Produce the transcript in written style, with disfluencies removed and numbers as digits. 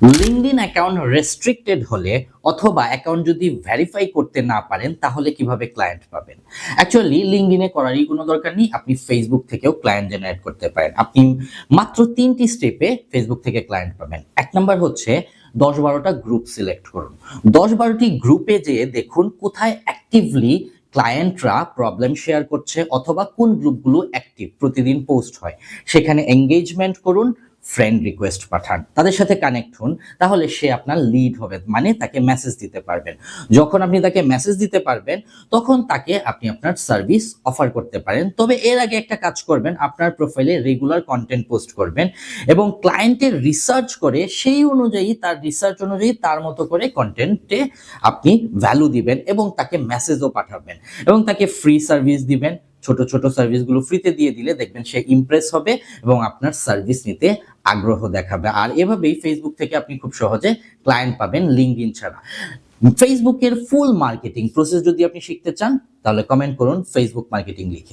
LinkedIn account restricted হলে অথবা account যদি ভেরিফাই করতে না পারেন তাহলে কিভাবে ক্লায়েন্ট পাবেন। অ্যাকচুয়ালি লিঙ্কডইনে করারই কোনো দরকার নেই, আপনি ফেসবুক থেকেও ক্লায়েন্ট জেনারেট করতে পারেন। আপনি মাত্র ৩টি স্টেপে ফেসবুক থেকে ক্লায়েন্ট পাবেন। ১ নাম্বার হচ্ছে ১০-১২টা গ্রুপ সিলেক্ট করুন। ১০-১২টি গ্রুপে যেয়ে দেখুন কোথায় অ্যাক্টিভলি ক্লায়েন্টরা প্রবলেম শেয়ার করছে অথবা কোন গ্রুপগুলো অ্যাক্টিভ, প্রতিদিন পোস্ট হয়। সেখানে এনগেজমেন্ট করুন, ফ্রেন্ড রিকোয়েস্ট পাঠান, তাদের সাথে কানেক্ট হন, তাহলে সে আপনার লিড হবে, মানে তাকে মেসেজ দিতে পারবেন। যখন আপনি তাকে মেসেজ দিতে পারবেন তখন তাকে আপনি আপনার সার্ভিস অফার করতে পারেন। তবে এর আগে একটা কাজ করবেন, আপনার প্রোফাইলে রেগুলার কন্টেন্ট পোস্ট করবেন এবং ক্লায়েন্টের রিসার্চ করে সেই অনুযায়ী তার রিসার্চ অনুযায়ী তার মতো করে কন্টেন্টে আপনি ভ্যালু দিবেন এবং তাকে মেসেজও পাঠাবেন এবং তাকে ফ্রি সার্ভিস দিবেন। ছোট ছোট সার্ভিসগুলো ফ্রিতে দিয়ে দিলে দেখবেন সে ইমপ্রেস হবে এবং আপনার সার্ভিস নিতে আগ্রহ দেখাবে। আর এভাবেই ফেসবুক থেকে আপনি খুব সহজে ক্লায়েন্ট পাবেন লিঙ্কডইন ছাড়া। ফেসবুকের ফুল মার্কেটিং প্রসেস যদি আপনি শিখতে চান তাহলে কমেন্ট করুন ফেসবুক মার্কেটিং লিখে।